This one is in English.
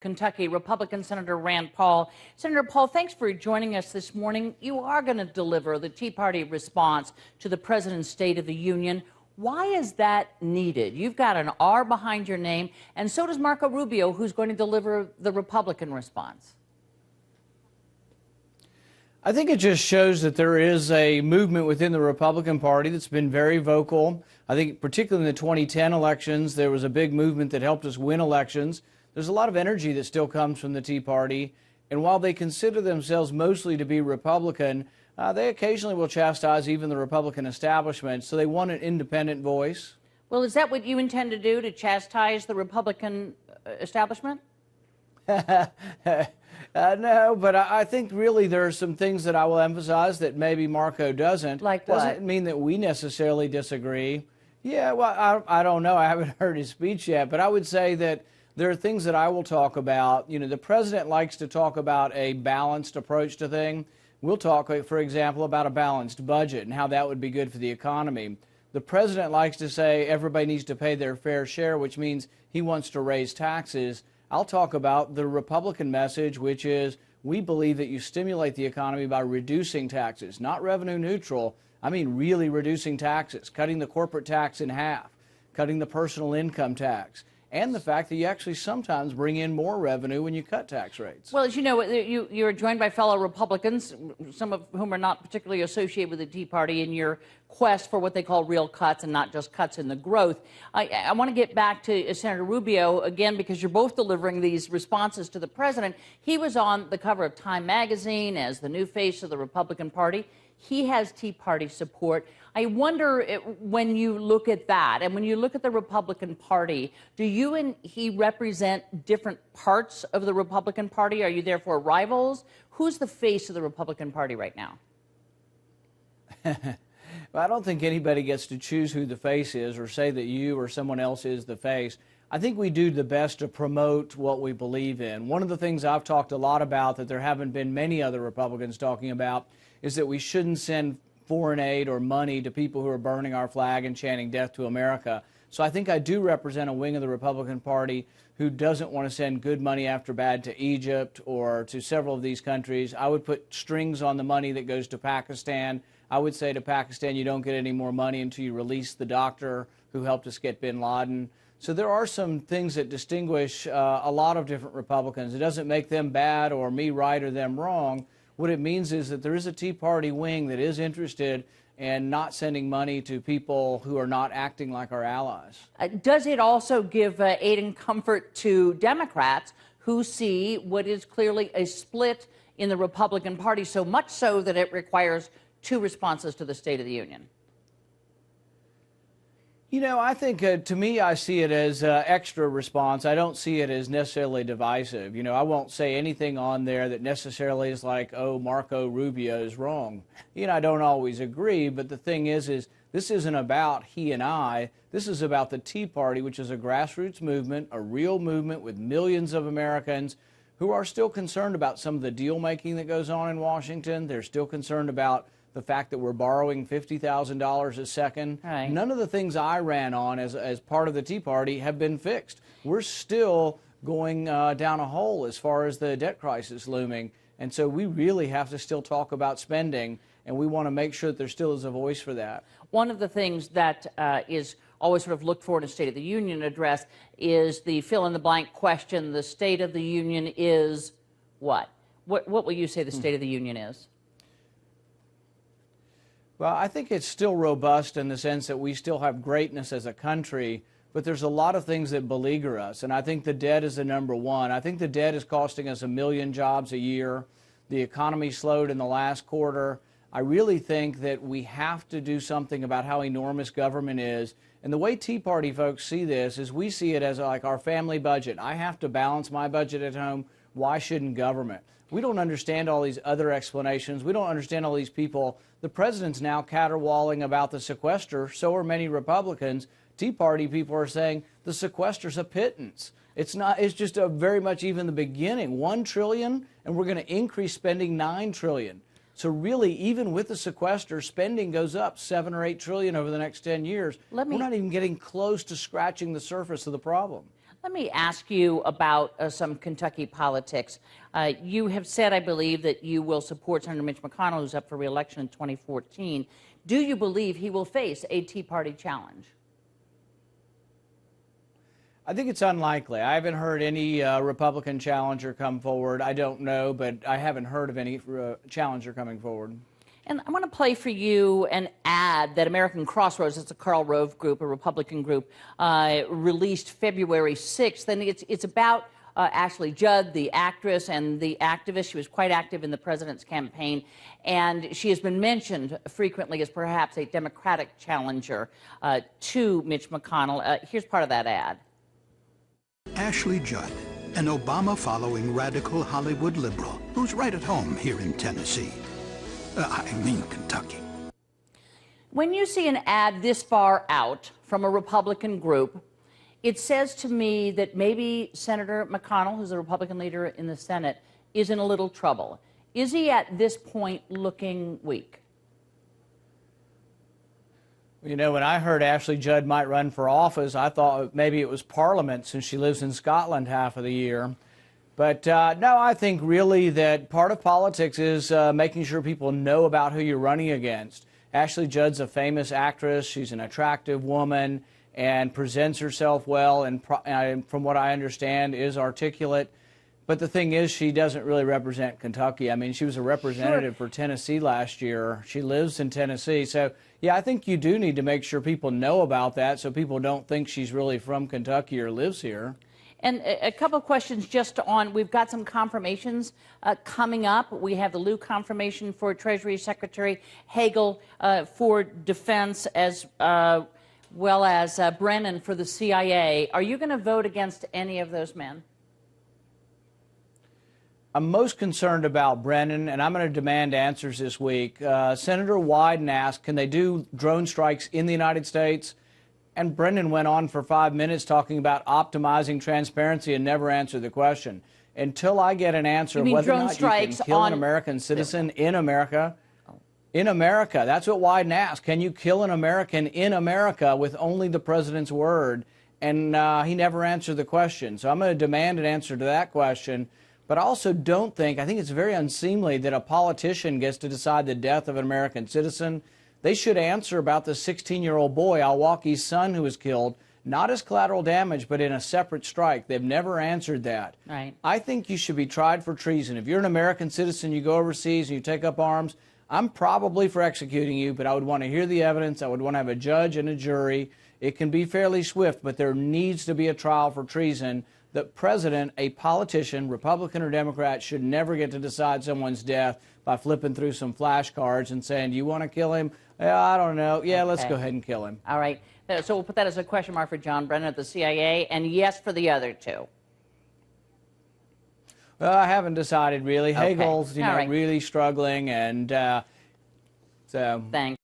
Kentucky, Republican Senator Rand Paul. Senator Paul, thanks for joining us this morning. You are going to deliver the Tea Party response to the President's State of the Union. Why is that needed? You've got an R behind your name, and so does Marco Rubio, who's going to deliver the Republican response. I think it just shows that there is a movement within the Republican Party that's been very vocal. I think particularly in the 2010 elections, there was a big movement that helped us win elections. There's a lot of energy that still comes from the Tea Party, and while they consider themselves mostly to be Republican, they occasionally will chastise even the Republican establishment, so they want an independent voice. Well, is that what you intend to do, to chastise the Republican establishment? No, but I think really there are some things that I will emphasize that maybe Marco doesn't. Like what? Doesn't mean that we necessarily disagree. Yeah, well, I don't know. I haven't heard his speech yet, but I would say that there are things that I will talk about. You know, the president likes to talk about a balanced approach to things. We'll talk, for example, about a balanced budget and how that would be good for the economy. The president likes to say everybody needs to pay their fair share, which means he wants to raise taxes. I'll talk about the Republican message, which is we believe that you stimulate the economy by reducing taxes, not revenue neutral. I mean really reducing taxes, cutting the corporate tax in half, cutting the personal income tax, and the fact that you actually sometimes bring in more revenue when you cut tax rates. Well, as you know, you're joined by fellow Republicans, some of whom are not particularly associated with the Tea Party, in your quest for what they call real cuts and not just cuts in the growth. I want to get back to Senator Rubio again, because you're both delivering these responses to the president. He was on the cover of Time magazine as the new face of the Republican Party. He has Tea Party support. I wonder, when you look at that and when you look at the Republican Party, do you and he represent different parts of the Republican Party? Are you therefore rivals? Who's the face of the Republican Party right now? Well, I don't think anybody gets to choose who the face is or say that you or someone else is the face. I think we do the best to promote what we believe in. One of the things I've talked a lot about that there haven't been many other Republicans talking about is that we shouldn't send foreign aid or money to people who are burning our flag and chanting death to America. So I think I do represent a wing of the Republican Party who doesn't want to send good money after bad to Egypt or to several of these countries. I would put strings on the money that goes to Pakistan. I would say to Pakistan, you don't get any more money until you release the doctor who helped us get bin Laden. So there are some things that distinguish a lot of different Republicans. It doesn't make them bad or me right or them wrong. What it means is that there is a Tea Party wing that is interested in not sending money to people who are not acting like our allies. Does it also give aid and comfort to Democrats who see what is clearly a split in the Republican Party, so much so that it requires two responses to the State of the Union? You know, I think, to me, I see it as extra response. I don't see it as necessarily divisive. You know, I won't say anything on there that necessarily is like, oh, Marco Rubio is wrong. You know, I don't always agree, but the thing is this isn't about he and I. This is about the Tea Party, which is a grassroots movement, a real movement with millions of Americans who are still concerned about some of the deal-making that goes on in Washington. They're still concerned about the fact that we're borrowing $50,000 a second. Right. None of the things I ran on as part of the Tea Party have been fixed. We're still going down a hole as far as the debt crisis looming. And so we really have to still talk about spending, and we want to make sure that there still is a voice for that. One of the things that is always sort of looked for in a State of the Union address is the fill-in-the-blank question. The State of the Union is what? What will you say the State of the Union is? Well, I think it's still robust in the sense that we still have greatness as a country, but there's a lot of things that beleaguer us, and I think the debt is the number one. I think the debt is costing us 1 million jobs a year. The economy slowed in the last quarter. I really think that we have to do something about how enormous government is, and the way Tea Party folks see this is we see it as like our family budget. I have to balance my budget at home. Why shouldn't government? We don't understand all these other explanations. We don't understand all these people. The president's now caterwauling about the sequester. So are many Republicans. Tea Party people are saying the sequester's a pittance. It's not. It's just a very much even the beginning. $1 trillion, and we're going to increase spending $9 trillion. So really, even with the sequester, spending goes up $7 or $8 trillion over the next 10 years. We're not even getting close to scratching the surface of the problem. Let me ask you about some Kentucky politics. You have said, I believe, that you will support Senator Mitch McConnell, who's up for re-election in 2014. Do you believe he will face a Tea Party challenge? I think it's unlikely. I haven't heard any Republican challenger come forward. I don't know, but I haven't heard of any challenger coming forward. And I want to play for you an ad that American Crossroads, it's a Karl Rove group, a Republican group, released February 6th. And it's about Ashley Judd, the actress and the activist. She was quite active in the president's campaign. And she has been mentioned frequently as perhaps a Democratic challenger to Mitch McConnell. Here's part of that ad. Ashley Judd, an Obama-following radical Hollywood liberal who's right at home here in Tennessee. I mean Kentucky. When you see an ad this far out from a Republican group, it says to me that maybe Senator McConnell, who's the Republican leader in the Senate, is in a little trouble. Is he at this point looking weak? You know, when I heard Ashley Judd might run for office, I thought maybe it was Parliament, since she lives in Scotland half of the year. But no, I think really that part of politics is making sure people know about who you're running against. Ashley Judd's a famous actress. She's an attractive woman and presents herself well, and from what I understand is articulate. But the thing is, she doesn't really represent Kentucky. I mean, she was a representative for Tennessee last year. She lives in Tennessee. So, yeah, I think you do need to make sure people know about that so people don't think she's really from Kentucky or lives here. And a couple of questions just on, we've got some confirmations coming up. We have the Lieu confirmation for Treasury Secretary Hagel for Defense, as well as Brennan for the CIA. Are you going to vote against any of those men? I'm most concerned about Brennan, and I'm going to demand answers this week. Senator Wyden asked, can they do drone strikes in the United States? And Brennan went on for 5 minutes talking about optimizing transparency and never answered the question. Until I get an answer of whether or not you can kill an American citizen in America, that's what Wyden asked. Can you kill an American in America with only the president's word? And he never answered the question. So I'm going to demand an answer to that question. But I also don't think, I think it's very unseemly that a politician gets to decide the death of an American citizen. They should answer about the 16-year-old boy, Alwaki's son, who was killed, not as collateral damage, but in a separate strike. They've never answered that. Right. I think you should be tried for treason. If you're an American citizen, you go overseas and you take up arms, I'm probably for executing you, but I would want to hear the evidence. I would want to have a judge and a jury. It can be fairly swift, but there needs to be a trial for treason. The president, a politician, Republican or Democrat, should never get to decide someone's death by flipping through some flashcards and saying, do you want to kill him? I don't know. Yeah, let's go ahead and kill him. All right. So we'll put that as a question mark for John Brennan at the CIA, and yes for the other two. Well, I haven't decided really. Okay. Hagel's, really struggling, and so. Thanks.